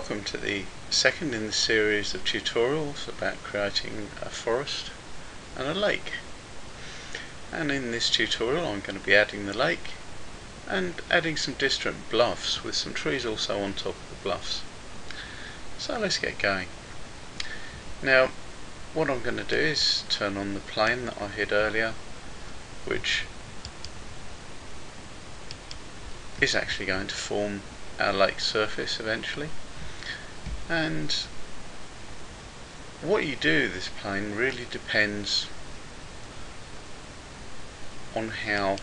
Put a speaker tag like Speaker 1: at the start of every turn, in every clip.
Speaker 1: Welcome to the second in the series of tutorials about creating a forest and a lake. And in this tutorial I'm going to be adding the lake and adding some distant bluffs with some trees also on top of the bluffs. So let's get going. Now what I'm going to do is turn on the plane that I hid earlier, which is actually going to form our lake surface eventually. And what you do with this plane really depends on how,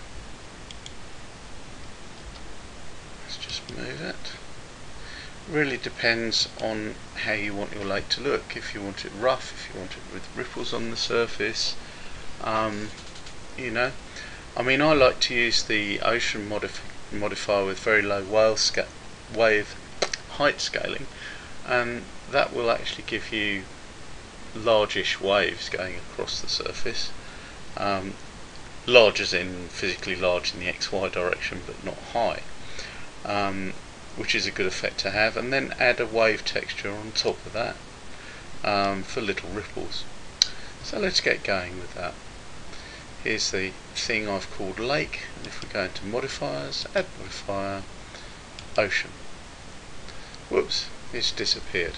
Speaker 1: let's just move it, really depends on how you want your lake to look. If you want it rough, if you want it with ripples on the surface, you know, I mean, I like to use the ocean modifier with very low wave height scaling, and that will actually give you largish waves going across the surface. Large as in physically large in the XY direction, but not high, which is a good effect to have. And then add a wave texture on top of that for little ripples. So let's get going with that. Here's the thing I've called lake, and if we go into modifiers, add modifier, ocean. Whoops, it's disappeared.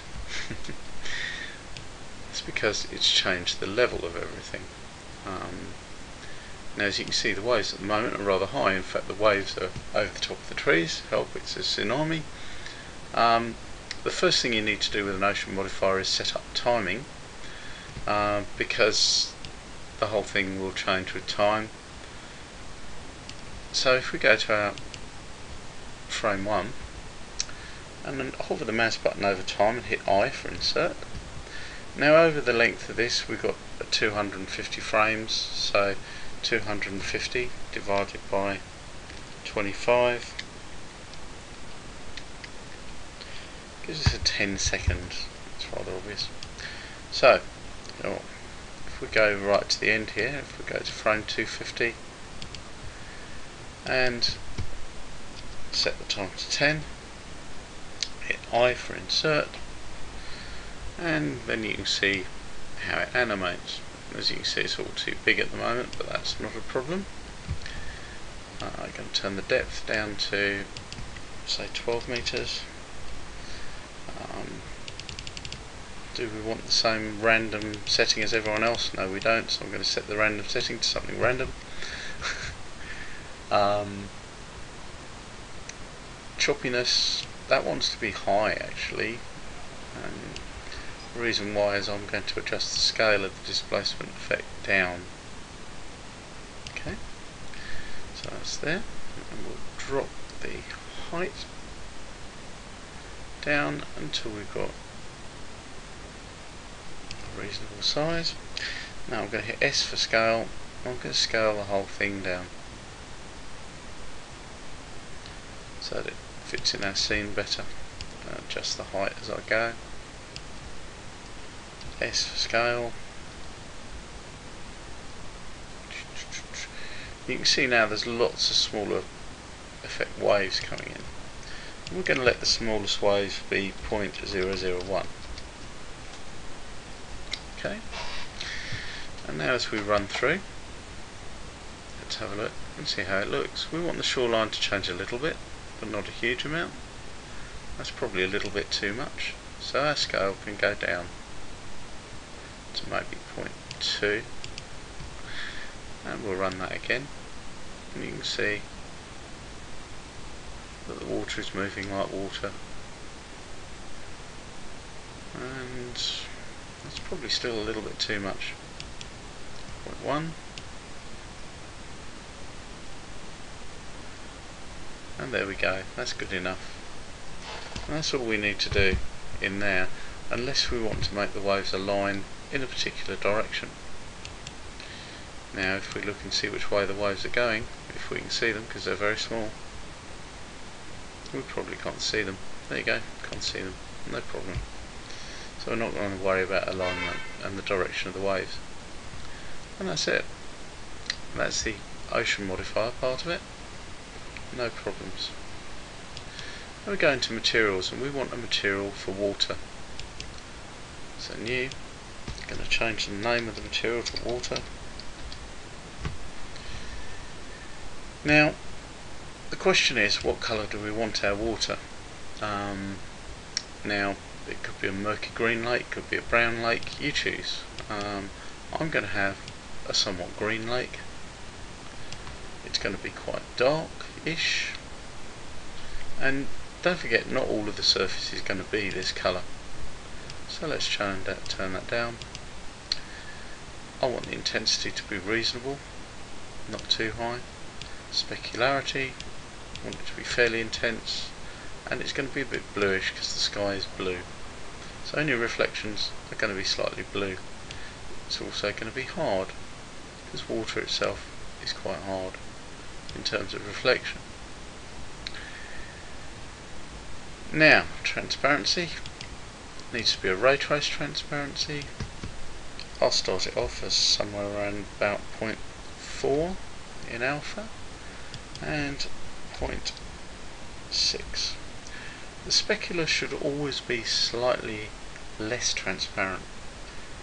Speaker 1: It's because it's changed the level of everything. Now as you can see, the waves at the moment are rather high. In fact, the waves are over the top of the trees. Help, it's a tsunami. The first thing you need to do with an ocean modifier is set up timing, because the whole thing will change with time. So if we go to our frame 1 and then hover the mouse button over time and hit I for insert. Now over the length of this we've got 250 frames, so 250 divided by 25 gives us a 10 seconds. It's rather obvious. So if we go right to the end here, if we go to frame 250 and set the time to 10, hit I for insert, and then you can see how it animates. As you can see, it's all too big at the moment, but that's not a problem. I'm going to turn the depth down to say 12 meters. Do we want the same random setting as everyone else? No, we don't, so I'm going to set the random setting to something random. Choppiness, that wants to be high actually. The reason why is I'm going to adjust the scale of the displacement effect down. Okay, so that's there, and we'll drop the height down until we've got a reasonable size. Now I'm going to hit S for scale. I'm going to scale the whole thing down so that it fits in our scene better. Adjust the height as I go. S for scale. You can see now there's lots of smaller effect waves coming in. And we're going to let the smallest wave be 0.001. Okay. And now as we run through, let's have a look and see how it looks. We want the shoreline to change a little bit, but not a huge amount. That's probably a little bit too much. So our scale can go down to maybe 0.2, and we'll run that again, and you can see that the water is moving like water, and that's probably still a little bit too much. 0.1, and there we go, that's good enough. And that's all we need to do in there, unless we want to make the waves align in a particular direction. Now if we look and see which way the waves are going, if we can see them because they're very small, we probably can't see them. There you go, can't see them, no problem. So we're not going to worry about alignment and the direction of the waves. And that's it. That's the ocean modifier part of it. No problems. Then we go into materials and we want a material for water. So new, I'm going to change the name of the material to water. Now the question is, what colour do we want our water? Now it could be a murky green lake, could be a brown lake, you choose. I'm going to have a somewhat green lake. It's going to be quite dark-ish, and don't forget, not all of the surface is going to be this colour. So let's turn that down. I want the intensity to be reasonable, not too high. Specularity, I want it to be fairly intense, and it's going to be a bit bluish because the sky is blue. So any reflections are going to be slightly blue. It's also going to be hard, because water itself is quite hard in terms of reflection. Now, transparency needs to be a ray trace transparency. I'll start it off as somewhere around about 0.4 in alpha and 0.6. The specular should always be slightly less transparent,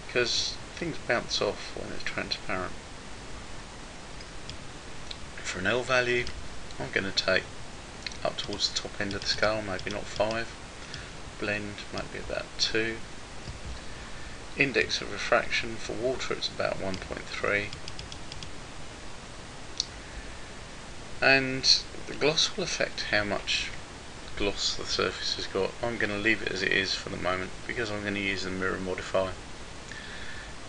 Speaker 1: because things bounce off when it's transparent. For an L value, I'm going to take up towards the top end of the scale, maybe not 5. Blend might be about 2. Index of refraction for water, it's about 1.3. And the gloss will affect how much gloss the surface has got. I'm going to leave it as it is for the moment because I'm going to use the mirror modifier.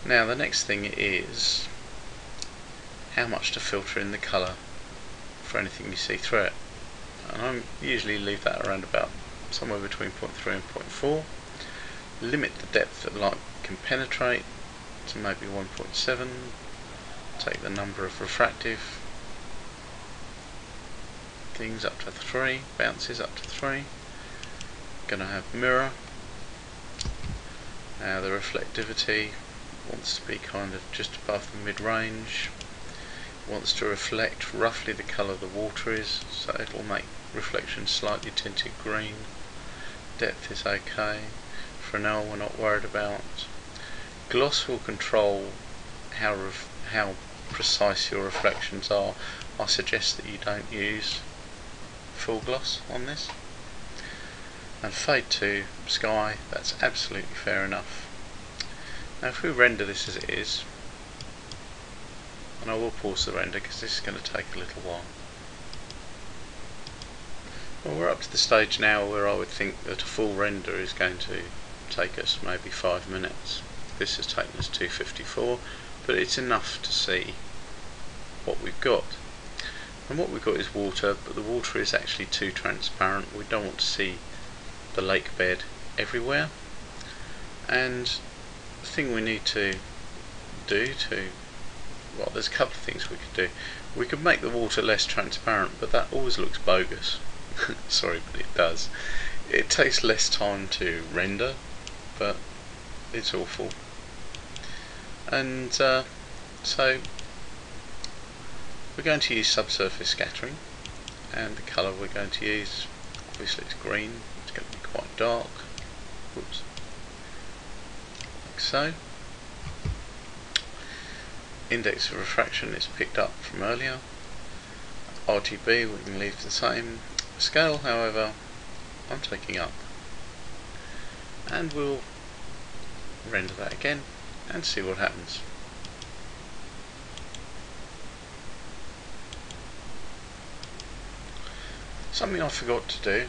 Speaker 1: Now the next thing is how much to filter in the colour for anything you see through it. And I usually leave that around about somewhere between 0.3 and 0.4. Limit the depth that light can penetrate to maybe 1.7. Take the number of refractive things up to 3, bounces up to 3. Going to have mirror. Now the reflectivity wants to be kind of just above the mid-range. Wants to reflect roughly the colour the water is, so it'll make reflection slightly tinted green. Depth is okay. Fresnel we're not worried about. Gloss will control how precise your reflections are. I suggest that you don't use full gloss on this. And fade to sky, that's absolutely fair enough. Now if we render this as it is, and I will pause the render because this is going to take a little while. Well, we're up to the stage now where I would think that a full render is going to take us maybe 5 minutes. This has taken us 2:54, but it's enough to see what we've got. And what we've got is water, but the water is actually too transparent. We don't want to see the lake bed everywhere. And the thing we need to do well, there's a couple of things we could do. We could make the water less transparent, but that always looks bogus. Sorry, but it does. It takes less time to render, but it's awful. And so we're going to use subsurface scattering, and the colour we're going to use, obviously it's green, it's going to be quite dark. Whoops. Like so. Index of refraction is picked up from earlier. RGB we can leave the same. Scale, however, I'm taking up. And we'll render that again and see what happens. Something I forgot to do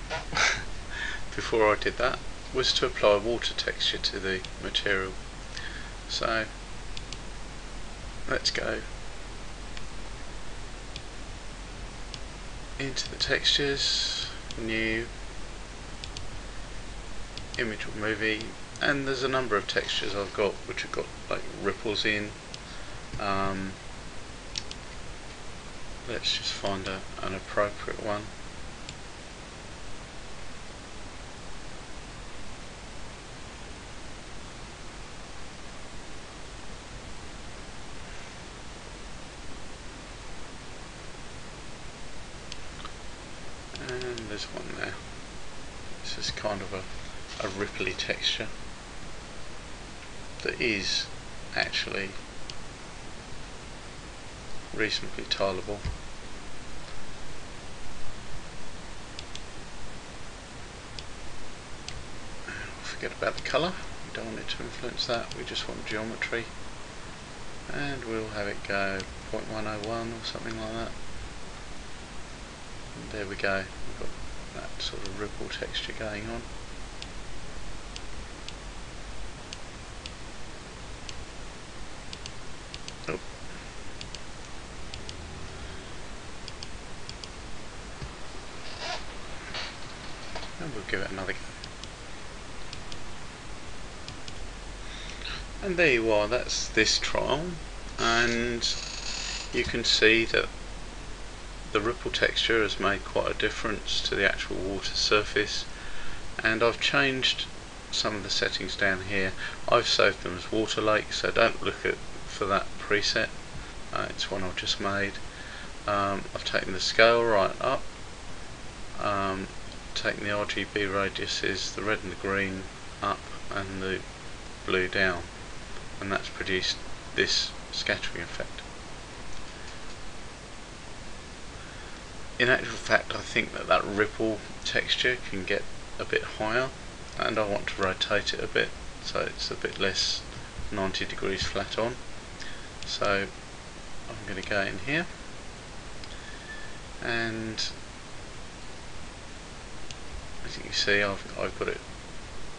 Speaker 1: before I did that was to apply water texture to the material. So let's go into the textures, new, image or movie, and there's a number of textures I've got which have got like ripples in. Let's just find an appropriate one. And there's one there. gives us kind of a ripply texture that is actually reasonably tileable. Forget about the colour, we don't want it to influence that, we just want geometry, and we'll have it go 0.101 or something like that. And there we go, we've got that sort of ripple texture going on. Oh. And we'll give it another go. And there you are, that's this trial, and you can see that the ripple texture has made quite a difference to the actual water surface, and I've changed some of the settings down here. I've saved them as water lake, so don't look for that preset, it's one I've just made. I've taken the scale right up, taken the RGB radiuses, the red and the green up, and the blue down, and that's produced this scattering effect. In actual fact, I think that ripple texture can get a bit higher, and I want to rotate it a bit so it's a bit less 90 degrees flat on. So I'm going to go in here, and as you can see, I've got it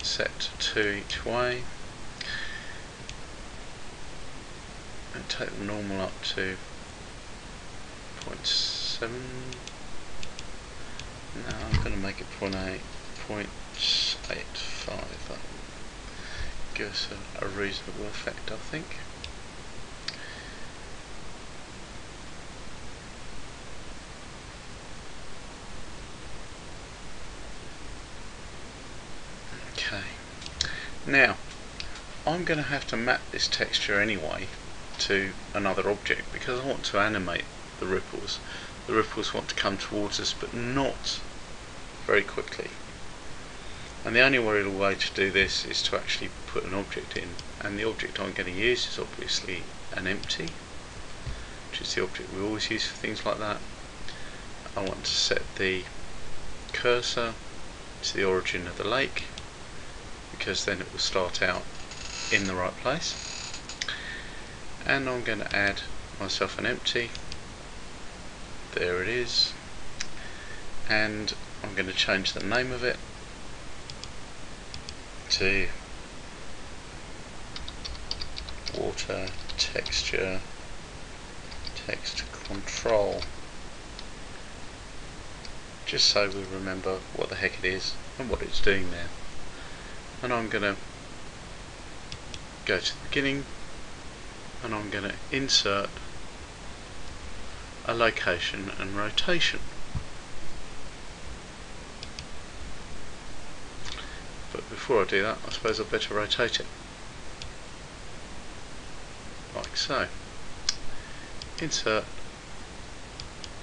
Speaker 1: set to 2 each way, and take the normal up to 0.7. Now I'm going to make it 0.8, 0.85. That will give us a reasonable effect, I think. Okay. Now I'm going to have to map this texture anyway to another object because I want to animate the ripples. The ripples want to come towards us, but not very quickly. And the only way to do this is to actually put an object in. And the object I'm going to use is obviously an empty, which is the object we always use for things like that. I want to set the cursor to the origin of the lake, because then it will start out in the right place. And I'm going to add myself an empty. There it is, and I'm going to change the name of it to water texture text control, just so we remember what the heck it is and what it's doing there. And I'm going to go to the beginning, and I'm going to insert a location and rotation. But before I do that, I suppose I'd better rotate it. Like so. Insert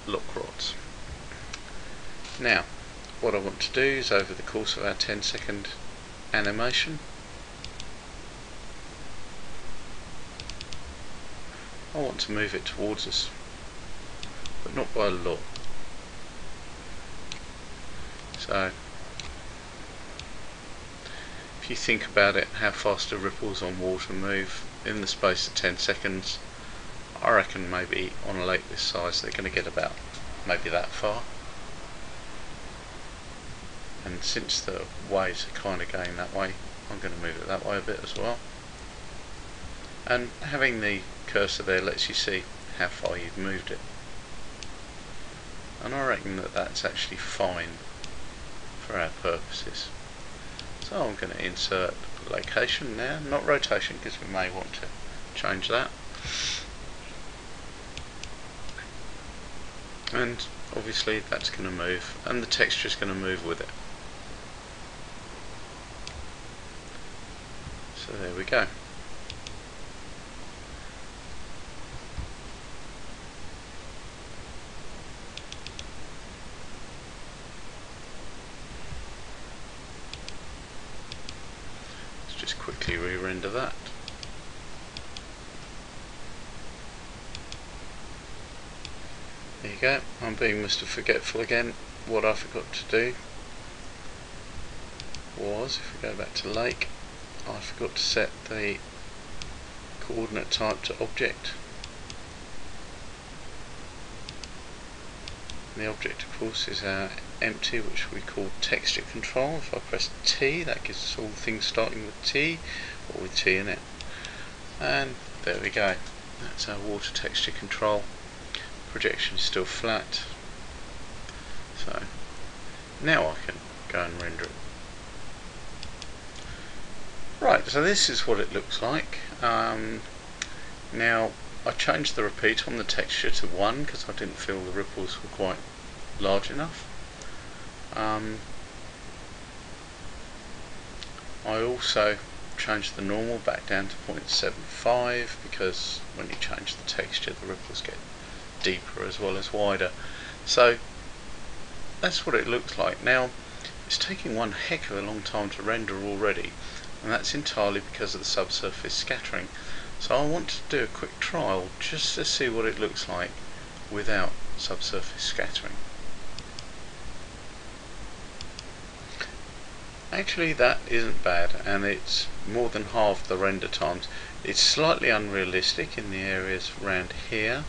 Speaker 1: lock rods. Now, what I want to do is, over the course of our 10-second animation, I want to move it towards us, but not by a lot. So if you think about it, how fast do ripples on water move in the space of 10 seconds, I reckon maybe on a lake this size they're going to get about maybe that far. And since the waves are kind of going that way, I'm going to move it that way a bit as well. And having the cursor there lets you see how far you've moved it. And I reckon that that's actually fine for our purposes. So I'm going to insert location now, not rotation, because we may want to change that. And obviously that's going to move, and the texture is going to move with it. So there we go. just quickly re-render that. There you go. I'm being Mr. Forgetful again. What I forgot to do was, if we go back to lake, I forgot to set the coordinate type to object. And the object, of course, is our empty, which we call texture control. If I press T, that gives us all things starting with T or with T in it. And there we go. That's our water texture control. Projection is still flat. So now I can go and render it. Right, so this is what it looks like. Now I changed the repeat on the texture to 1 because I didn't feel the ripples were quite large enough. I also changed the normal back down to 0.75 because when you change the texture the ripples get deeper as well as wider. So that's what it looks like. Now it's taking one heck of a long time to render already, and that's entirely because of the subsurface scattering. So I want to do a quick trial just to see what it looks like without subsurface scattering. Actually that isn't bad, and it's more than half the render times. It's slightly unrealistic in the areas around here,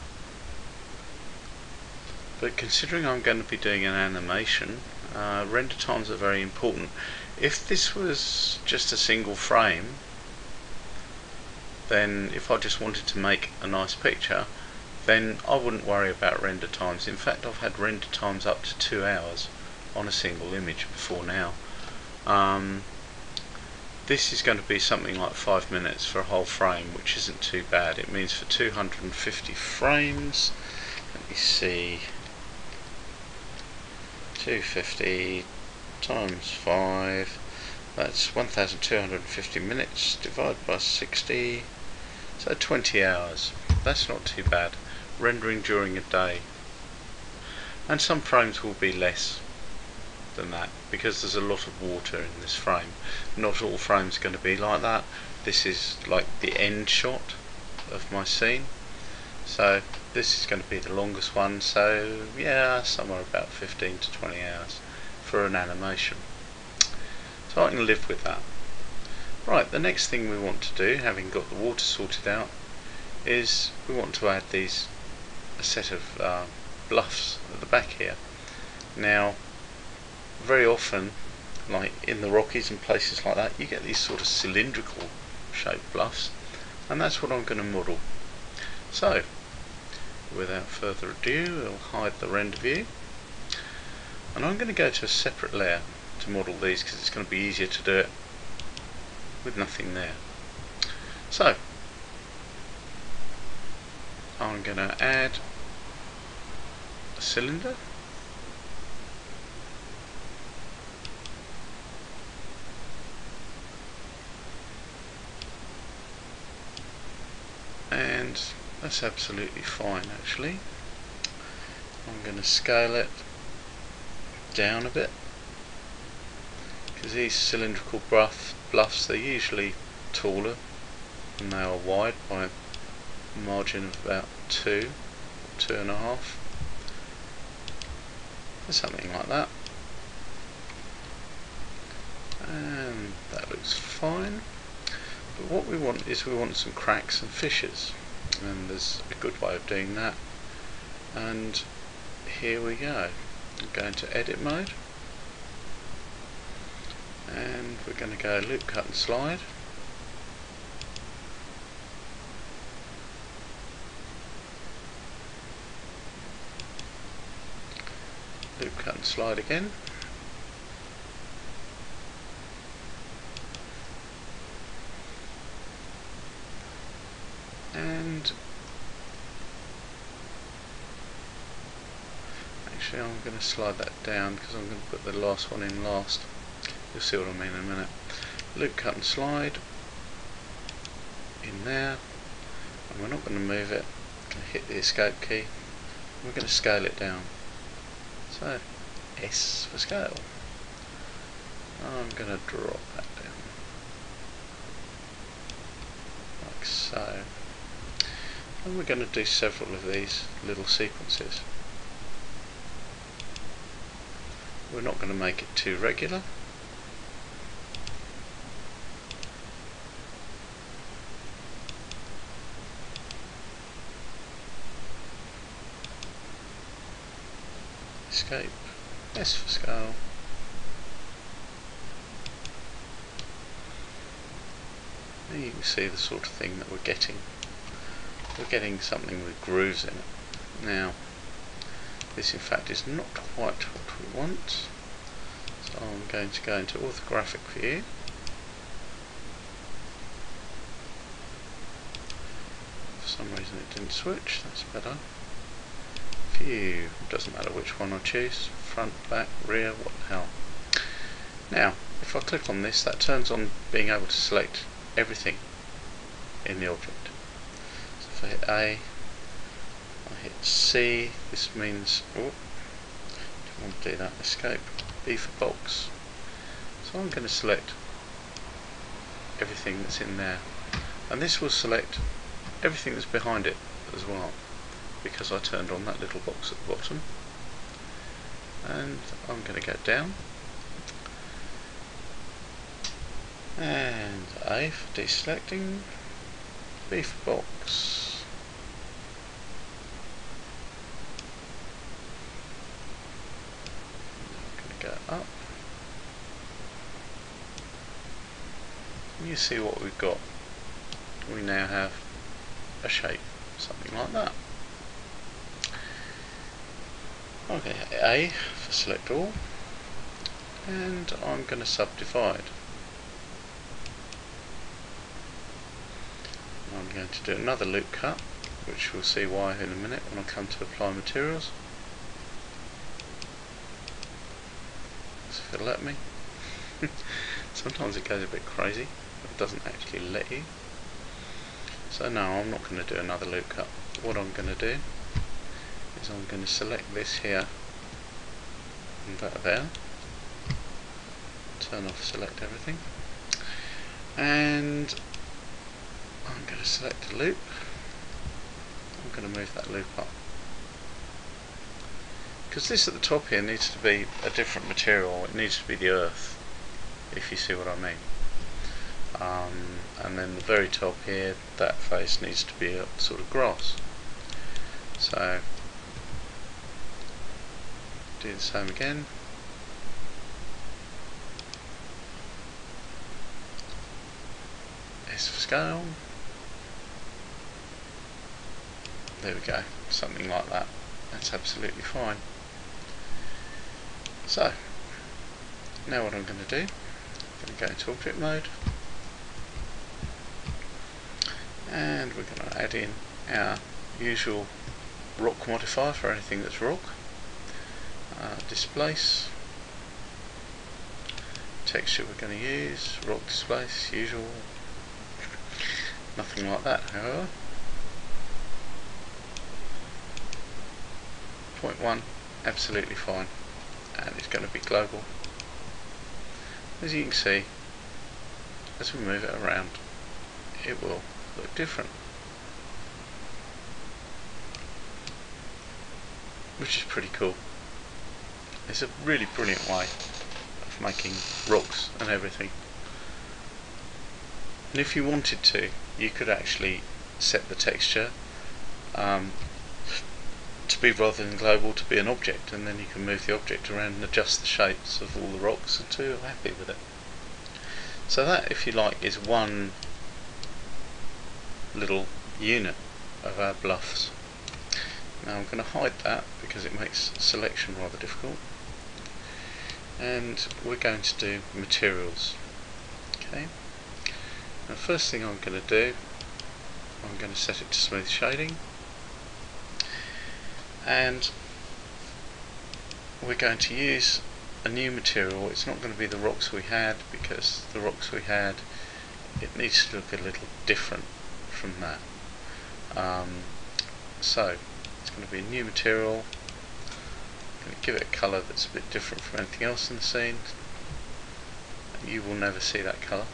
Speaker 1: but considering I'm going to be doing an animation, render times are very important. If this was just a single frame, then if I just wanted to make a nice picture, then I wouldn't worry about render times. In fact, I've had render times up to 2 hours on a single image before now. This is going to be something like 5 minutes for a whole frame, which isn't too bad. It means for 250 frames, let me see, 250 times 5, that's 1250 minutes divided by 60, so 20 hours. That's not too bad, rendering during a day. And some frames will be less than that because there's a lot of water in this frame. Not all frames are going to be like that. This is like the end shot of my scene, so this is going to be the longest one, so yeah, somewhere about 15 to 20 hours for an animation. So I can live with that. Right, the next thing we want to do, having got the water sorted out, is we want to add a set of bluffs at the back here. Now very often, like in the Rockies and places like that, you get these sort of cylindrical shaped bluffs, and that's what I'm going to model. So without further ado, I'll hide the render view, and I'm going to go to a separate layer to model these because it's going to be easier to do it with nothing there. So I'm going to add a cylinder, and that's absolutely fine actually. I'm going to scale it down a bit because these cylindrical bluffs, they're usually taller than they are wide by a margin of about 2 or 2.5, or something like that, and that looks fine. But what we want is some cracks and fissures, and there's a good way of doing that, and here we go. I'm going to edit mode, and we're going to go loop, cut and slide, loop, cut and slide again, and actually I'm going to slide that down because I'm going to put the last one in last. You'll see what I mean in a minute. Loop, cut and slide in there, and we're not going to move it. We're going to hit the escape key, we're going to scale it down. So S for scale. I'm going to drop that down. and we're going to do several of these little sequences. We're not going to make it too regular. Escape, S for scale. And you can see the sort of thing that we're getting. We're getting something with grooves in it. Now, this in fact is not quite what we want. So I'm going to go into orthographic view. For some reason it didn't switch, that's better. View, doesn't matter which one I choose, front, back, rear, what the hell. Now, if I click on this, that turns on being able to select everything in the object. So if I hit A, I hit C, this means, oh, don't want to do that, escape, B for box. So I'm going to select everything that's in there, and this will select everything that's behind it as well, because I turned on that little box at the bottom. And I'm going to go down, and A for deselecting, B for box, I'm going to go up, and you see what we've got. We now have a shape, something like that. Okay, A for select all, and I'm going to subdivide. I'm going to do another loop cut, which we'll see why in a minute when I come to apply materials. So if it'll let me. Sometimes it goes a bit crazy, but it doesn't actually let you. So no, I'm not going to do another loop cut. What I'm going to do is I'm going to select this here and that there, turn off select everything, and I'm going to select a loop. I'm going to move that loop up, because this at the top here needs to be a different material. It needs to be the earth, if you see what I mean. And then the very top here, that face needs to be a sort of grass. So do the same again. S for scale. There we go, something like that. That's absolutely fine. So now what I'm going to do, I'm going to go into object mode, and we're going to add in our usual rock modifier for anything that's rock. Displace, texture we're going to use, rock displace, usual, nothing like that however. 0.1, absolutely fine, and it's going to be global. As you can see, as we move it around, it will look different, which is pretty cool. It's a really brilliant way of making rocks and everything. And if you wanted to, you could actually set the texture to be, rather than global, to be an object, and then you can move the object around and adjust the shapes of all the rocks until you're happy with it. So that, if you like, is one little unit of our bluffs. Now I'm going to hide that because it makes selection rather difficult, and we're going to do materials. Okay. Now the first thing I'm going to do, I'm going to set it to smooth shading, and we're going to use a new material. It's not going to be the rocks we had, because the rocks we had, it needs to look a little different from that. So it's going to be a new material. I'm going to give it a colour that's a bit different from anything else in the scene. You will never see that colour.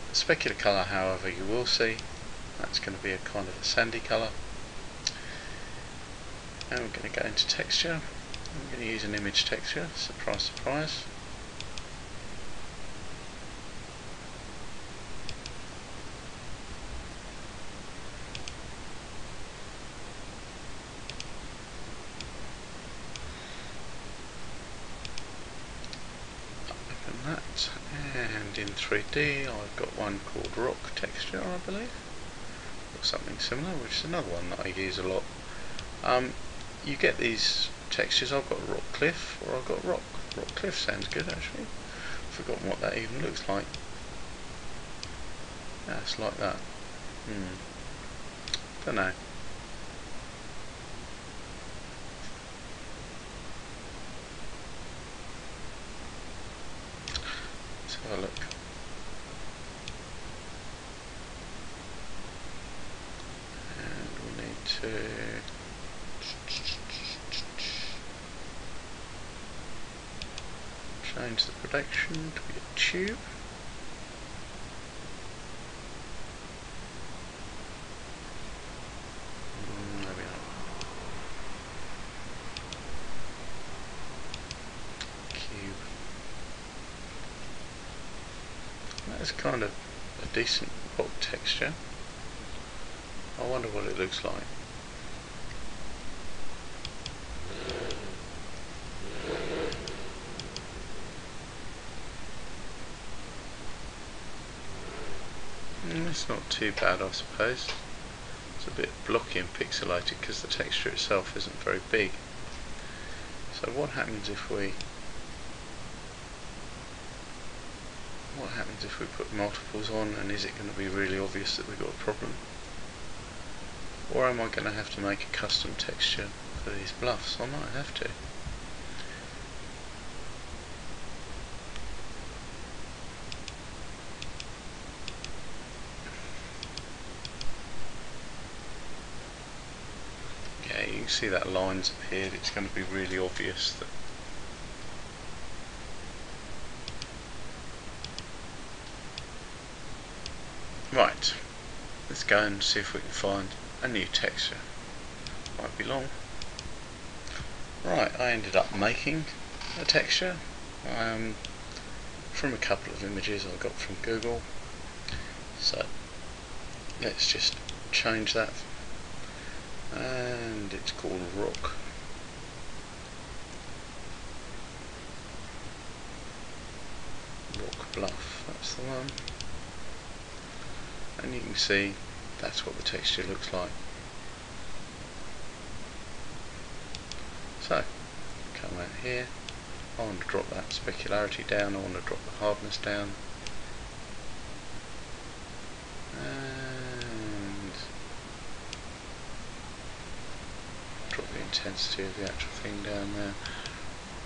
Speaker 1: The specular colour, however, you will see, That's going to be a kind of a sandy colour. And we're going to go into texture. I'm going to use an image texture, surprise surprise. Open that, and in 3D I've got one called rock texture, I believe, or something similar, which is another one that I use a lot. You get these textures. I've got rock cliff, or I've got rock. Rock cliff sounds good actually. Forgotten what that even looks like. Yeah, it's like that. Don't know. Let's have a look. And we need to change the production to be a tube. There we are. Cube. That's kind of a decent rock texture. I wonder what it looks like. It's not too bad, I suppose. It's a bit blocky and pixelated because the texture itself isn't very big. So what happens if we put multiples on, and is it going to be really obvious that we've got a problem? Or am I going to have to make a custom texture for these bluffs? I might have to. Yeah, you can see that line's appeared. It's going to be really obvious that right, let's go and see if we can find a new texture. Might be long. Right, I ended up making a texture from a couple of images I got from Google. So let's just change that, and it's called rock. Rock bluff, that's the one. And you can see that's what the texture looks like. So, come out here, I want to drop that specularity down, I want to drop the hardness down, and drop the intensity of the actual thing down there.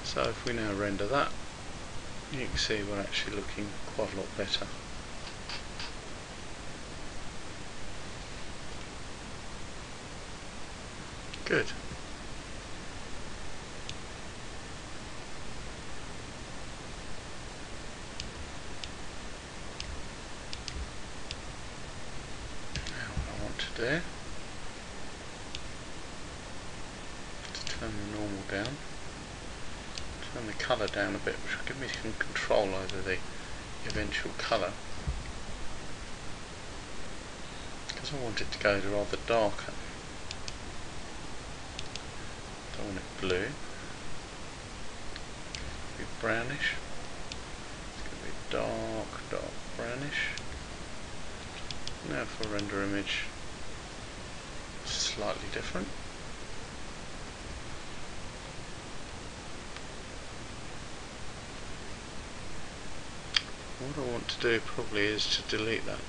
Speaker 1: So if we now render that, you can see we're actually looking quite a lot better. Good. Now what I want to do is to turn the normal down, turn the colour down a bit, which will give me some control over the eventual colour, because I want it to go rather darker. Don't want it blue. It's going to be brownish. It's going to be dark brownish. Now for render image, slightly different. What I want to do probably is to delete that.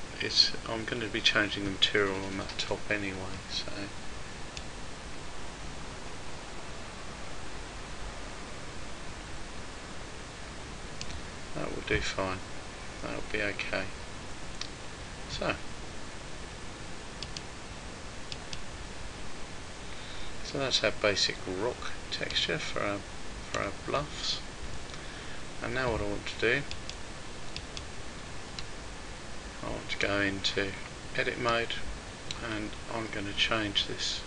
Speaker 1: I'm going to be changing the material on that top anyway, so that will do fine. That'll be okay. So that's our basic rock texture for our bluffs. And now what I want to do, I want to go into edit mode, and I'm going to change this.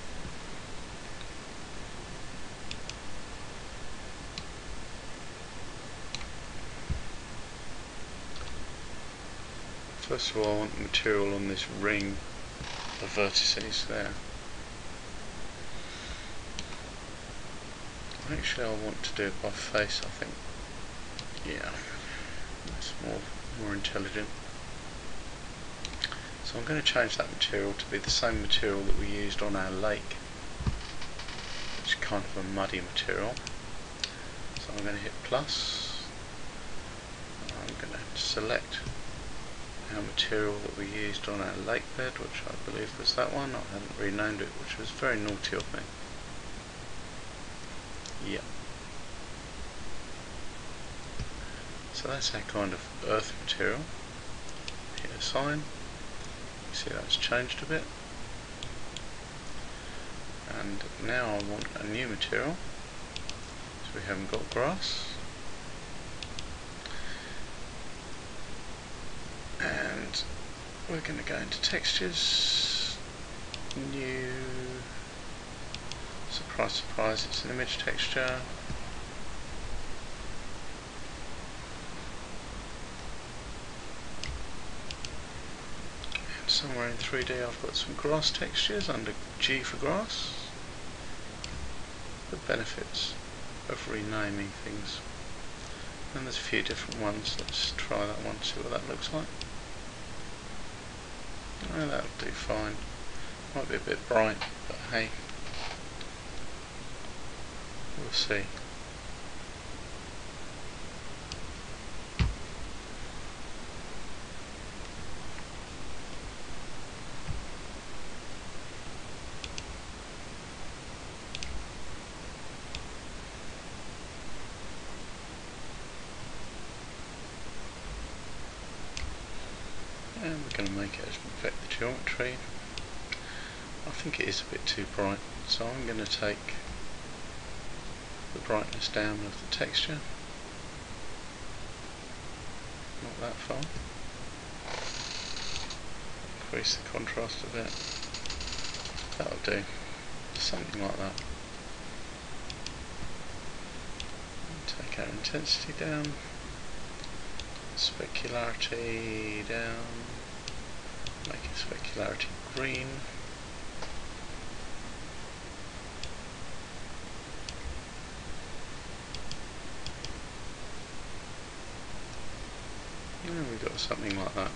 Speaker 1: First of all, I want the material on this ring of vertices there. Actually, I want to do it by face, I think. Yeah, that's more intelligent. So I'm going to change that material to be the same material that we used on our lake, which is kind of a muddy material. So I'm going to hit plus. I'm going to select our material that we used on our lake bed, which I believe was that one. I hadn't renamed it, which was very naughty of me. Yep. So that's our kind of earth material. Hit assign. You see that's changed a bit. And now I want a new material. So we haven't got grass. And we're going to go into textures. New. Surprise, surprise, it's an image texture. And somewhere in 3D I've got some grass textures under G for grass. The benefits of renaming things. And there's a few different ones. Let's try that one, see what that looks like. Oh, that'll do fine. Might be a bit bright, but hey. We'll see. And we're going to make it affect the geometry. I think it is a bit too bright, so I'm going to take the brightness down of the texture. Not that far. Increase the contrast a bit. That'll do. Something like that. Take our intensity down. Specularity down. Make it specularity green. And we've got something like that,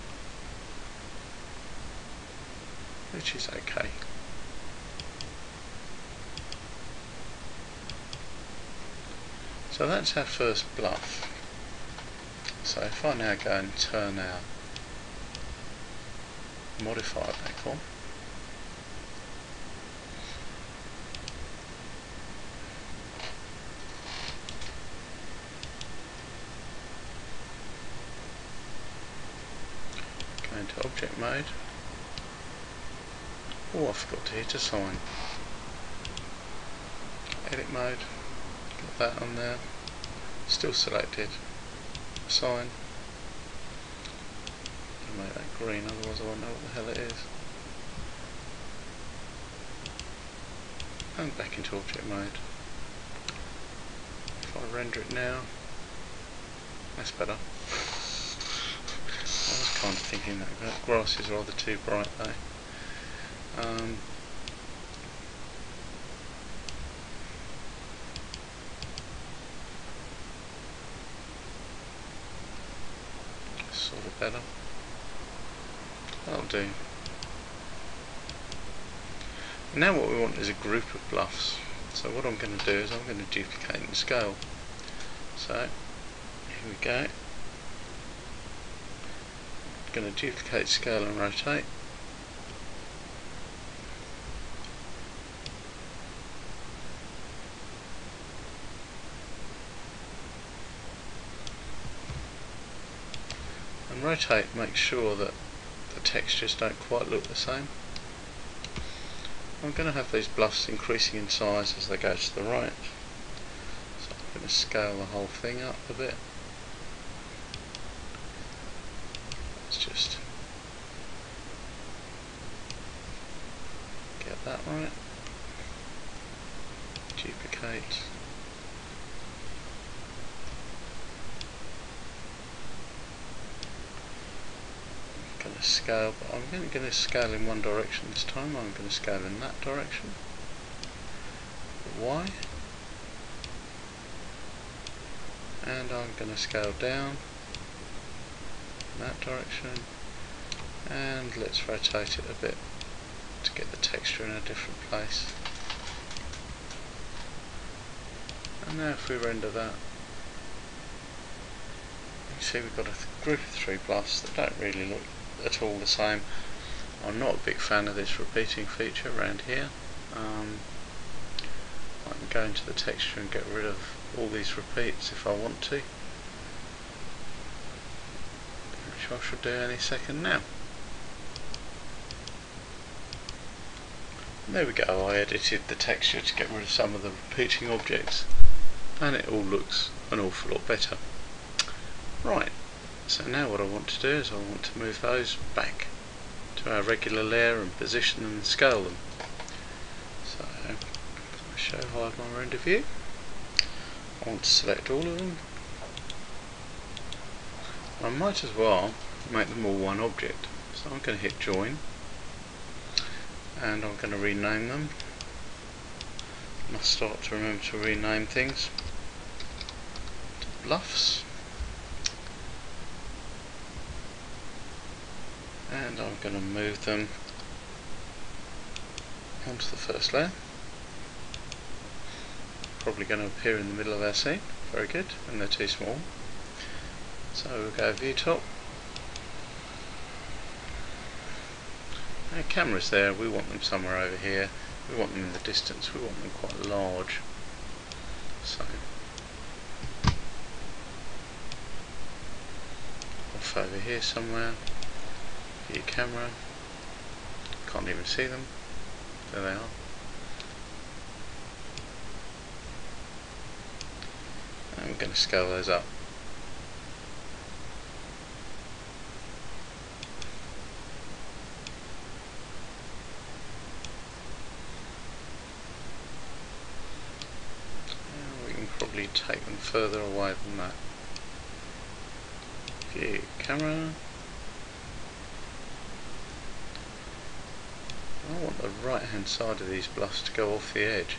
Speaker 1: which is okay. So that's our first bluff. So if I now go and turn our modifier back on, go into object mode. Oh, I forgot to hit assign. Edit mode, got that on there, still selected. Assign. I'll make that green, otherwise I won't know what the hell it is. And back into object mode. If I render it now, that's better. I was kind of thinking that grass is rather too bright though. Sort of better. That'll do. Now what we want is a group of bluffs. So what I'm going to do is I'm going to duplicate and scale. So here we go. I'm going to duplicate, scale and rotate. And rotate, make sure that the textures don't quite look the same. I'm going to have these bluffs increasing in size as they go to the right. So I'm going to scale the whole thing up a bit. Let's just that right. Duplicate. I'm going to scale, but I'm going to scale in one direction this time. I'm going to scale in that direction. Y. And I'm going to scale down in that direction. And let's rotate it a bit to get the texture in a different place. And now if we render that, you see we've got a group of 3 bluffs that don't really look at all the same. I'm not a big fan of this repeating feature around here. I can go into the texture and get rid of all these repeats if I want to, which I should do any second now. There we go, I edited the texture to get rid of some of the repeating objects, and it all looks an awful lot better. Right, so now what I want to do is I want to move those back to our regular layer and position them and scale them. So I'll show hide my render view. I want to select all of them. I might as well make them all one object, so I'm going to hit join and I'm going to rename them. Must start to remember to rename things to bluffs, and I'm going to move them onto the first layer. Probably going to appear in the middle of our scene. Very good, and they're too small. So we'll go view top. Our camera's there, we want them somewhere over here. We want them in the distance, we want them quite large. So off over here somewhere. View camera. Can't even see them. There they are. And we're going to scale those up. And we can probably take them further away than that. View camera. I want the right hand side of these bluffs to go off the edge.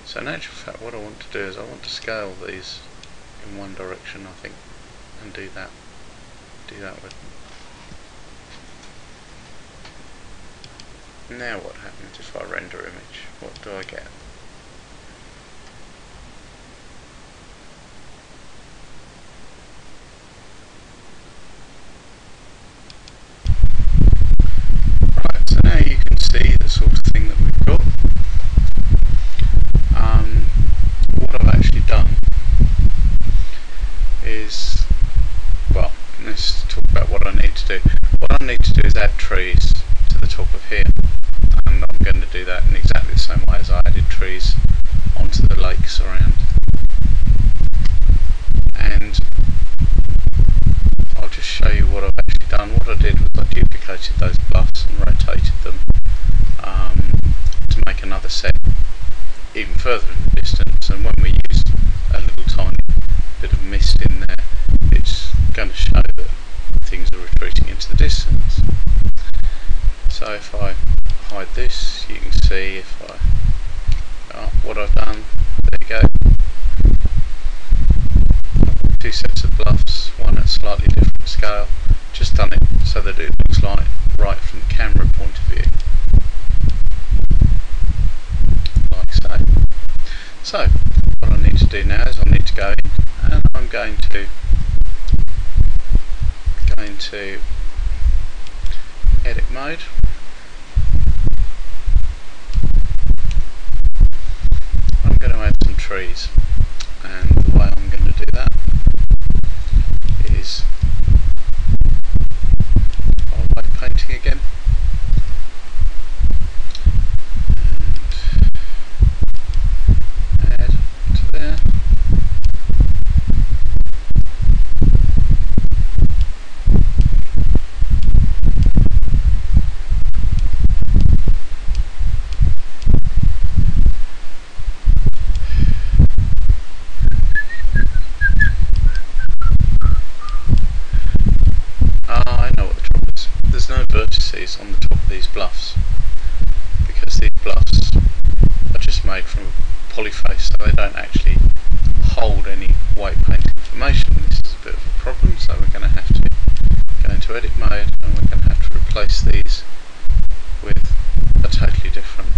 Speaker 1: So in actual fact what I want to do is I want to scale these in one direction, I think, and do that with them. Now what happens if I render image? What do I get? Right, so now you can see the sort of thing that we've got. What I've actually done is, well, let's talk about what I need to do. What I need to do is add trees to the top of here, and I'm going to do that in exactly the same way as I added trees onto the lakes around. And I'll just show you what I've actually done. What I did was I duplicated those bluffs and rotated them to make another set even further in the distance, and when we use a little tiny bit of mist in there, it's going to show that things are retreating into the distance. So if I hide this, you can see if I what I've done. There you go. Two sets of bluffs, one at slightly different scale. Just done it so that it looks like right from the camera point of view. Like so. So what I need to do now is I need to go in and I'm going to edit mode. I'm going to add some trees, and the way I'm going to do that is I'll white painting again. vertices on the top of these bluffs, because these bluffs are just made from a polyface, so they don't actually hold any white paint information. This is a bit of a problem, so we're going to have to go into edit mode and we're going to have to replace these with a totally different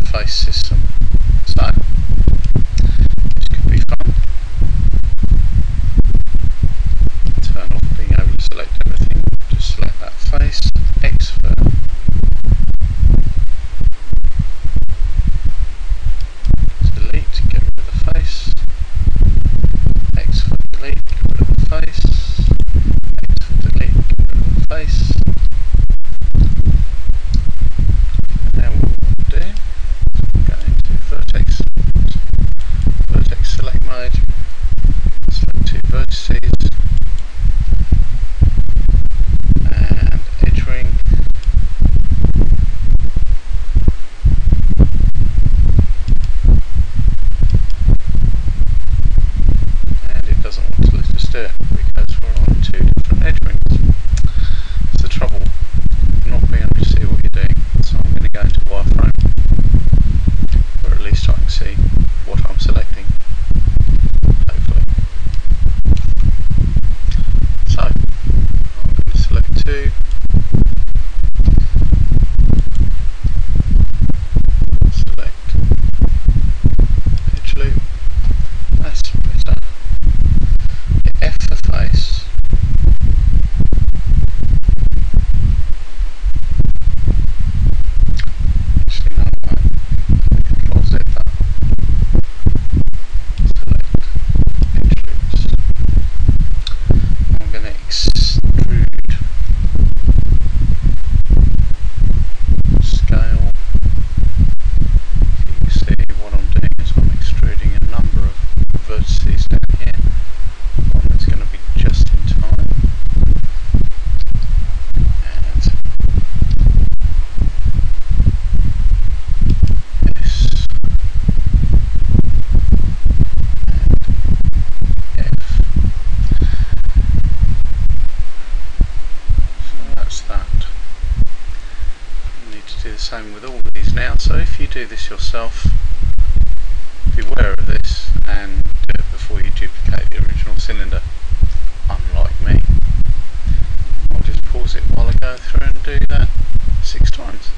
Speaker 1: face system. So this could be fun. Turn off being able to select everything, just select that face, X for delete, get rid of the face, X for delete, get rid of the face, X for delete, get rid of the face. And now what we want to do, go into vertex select mode, select two vertices, and edge ring. And it doesn't want to let us do it because we're on two different edge rings. It's the trouble not being able to see what you're doing. So I'm going to go into wireframe, or at least I can see what I'm selecting, hopefully. So I'm going to select two, select edge loop, that's better, hit F for face, actually no, I won't, Control Z that, select edge loops, I'm going to extrude, scale. You can see what I'm doing is I'm extruding a number of vertices down here. One that's going to be just in time, and S and F. So that's that. You need to do the same with all of these now, so if you do this yourself, beware of this and do it before you duplicate the original cylinder, unlike me. I'll just pause it while I go through and do that 6 times.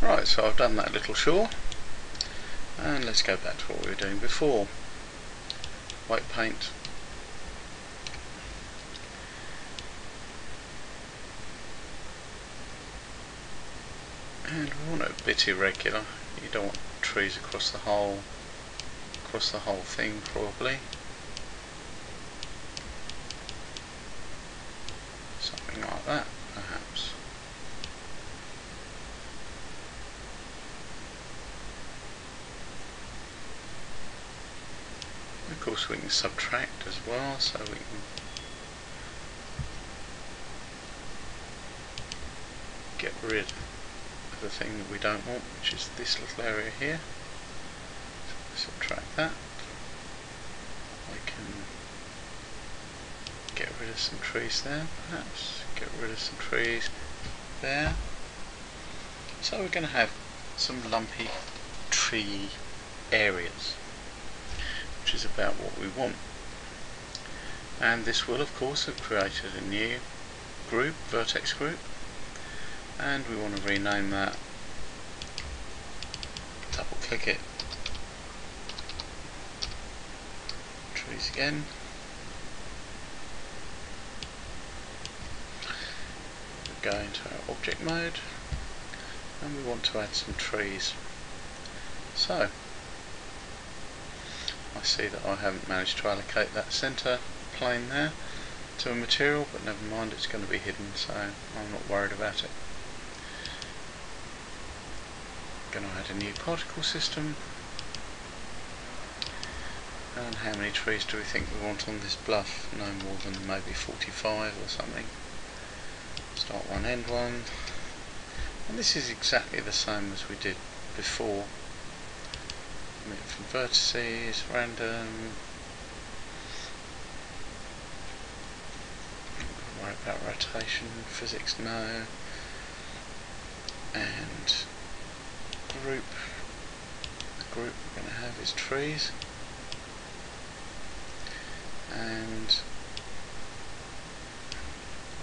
Speaker 1: Right, so I've done that little shore, and let's go back to what we were doing before. White paint. And we want it a bit irregular. You don't want trees across the whole thing, probably. Something like that, perhaps. Of course we can subtract as well, so we can get rid of the thing that we don't want, which is this little area here. So subtract that. I can get rid of some trees there, perhaps. Get rid of some trees there. So we're going to have some lumpy tree areas, which is about what we want. And this will of course have created a new group, vertex group, and we want to rename that, double click it, trees again, we'll go into our object mode and we want to add some trees. So I see that I haven't managed to allocate that centre plane there to a material, but never mind, it's going to be hidden, so I'm not worried about it. Going to add a new particle system, and how many trees do we think we want on this bluff? No more than maybe 45 or something. Start one, end one, and this is exactly the same as we did before. From vertices, random, about rotation, physics no, and group. The group we're going to have is trees, and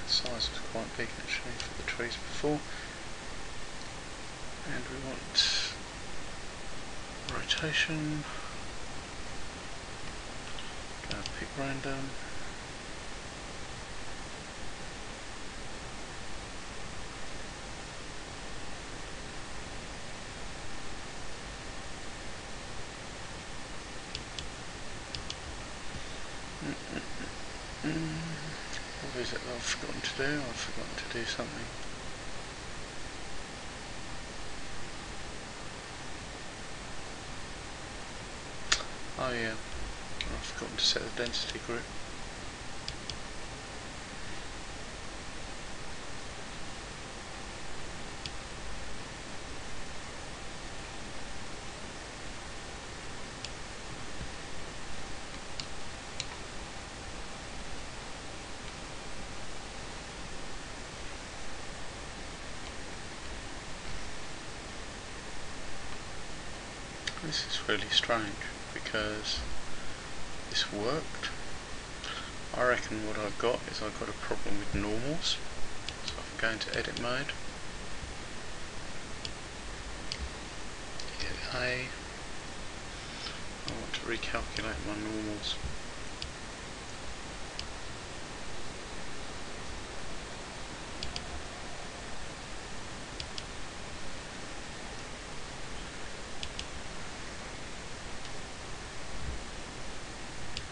Speaker 1: the size was quite big actually for the trees before, and we want rotation. Go pick random. What is it that I've forgotten to do? I've forgotten to do something. Oh yeah, I've forgotten to set the density group. This is really strange because this worked. I reckon what I've got is I've got a problem with normals. So if I go into edit mode, hit A, I want to recalculate my normals.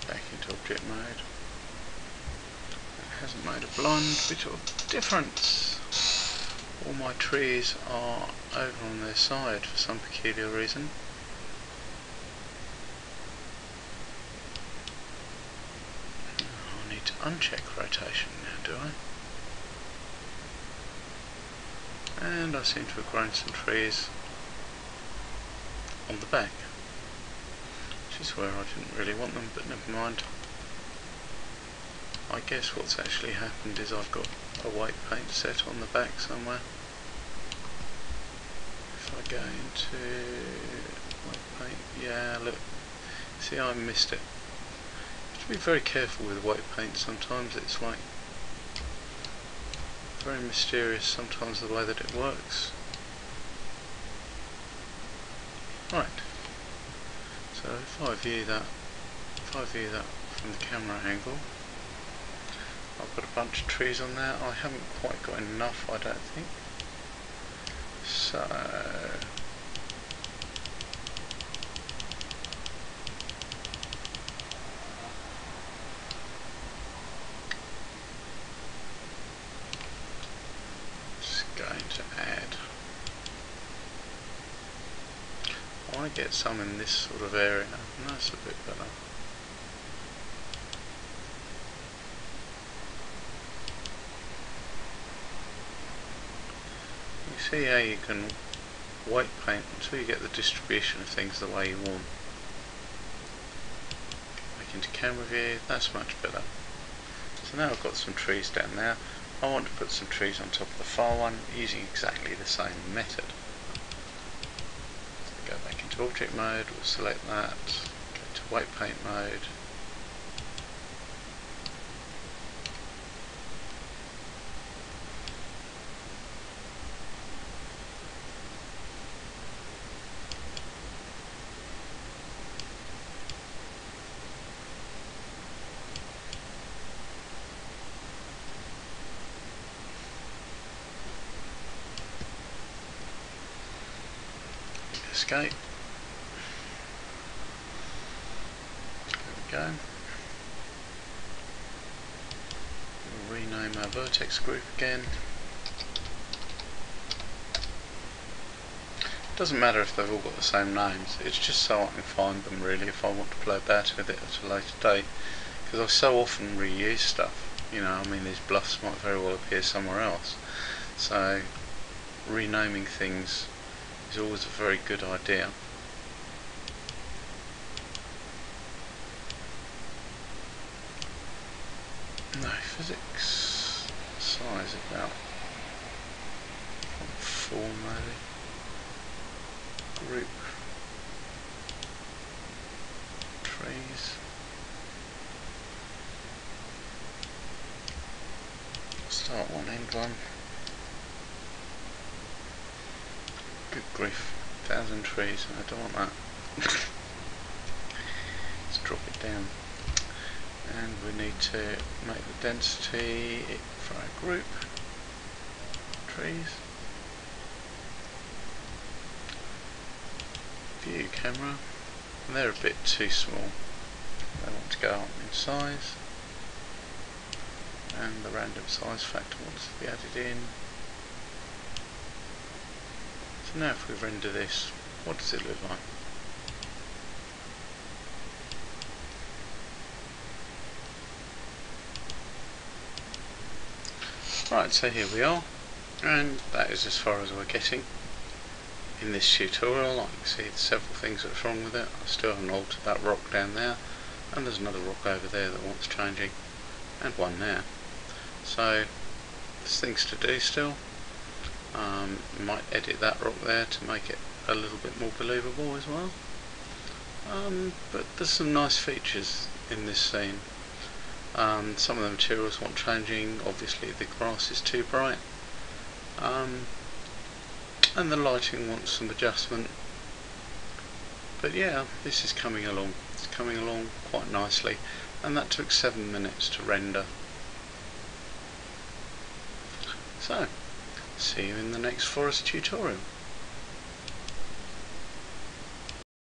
Speaker 1: Back into object mode. It hasn't made a blind bit of difference. All my trees are over on their side for some peculiar reason. I need to uncheck rotation now, do I? And I seem to have grown some trees on the back, which is where I didn't really want them, but never mind. I guess what's actually happened is I've got a white paint set on the back somewhere. If I go into white paint, yeah, look, see, I missed it. You have to be very careful with white paint sometimes. It's like very mysterious sometimes the way that it works. Right, so if I view that from the camera angle, I've got a bunch of trees on there. I haven't quite got enough, I don't think. So just going to add. I want to get some in this sort of area, and that's a bit better. You see how you can white paint until you get the distribution of things the way you want. Back into camera view, that's much better. So now I've got some trees down there. I want to put some trees on top of the far one using exactly the same method. Go back into object mode, we'll select that, go to white paint mode. Escape. There we go. We'll rename our vertex group again. It doesn't matter if they've all got the same names, it's just so I can find them really if I want to play about with it at a later date, because I so often reuse stuff. You know, I mean, these bluffs might very well appear somewhere else, so renaming things is always a very good idea. No physics. size, about 4 maybe. Group trees. Start one, end one. Good grief, 1,000 trees, I don't want that. Let's drop it down. And we need to make the density for our group trees. View camera, and they're a bit too small. They want to go up in size, and the random size factor wants to be added in. So now if we render this, what does it look like? Right, so here we are, and that is as far as we're getting in this tutorial. Like you can see, there's several things that's wrong with it. I still haven't altered that rock down there, and there's another rock over there that wants changing, and one there. So there's things to do still. Might edit that rock there to make it a little bit more believable as well. But there's some nice features in this scene. Some of the materials want changing. Obviously the grass is too bright, and the lighting wants some adjustment. But yeah, this is coming along. It's coming along quite nicely, and that took 7 minutes to render. So, see you in the next forest tutorial.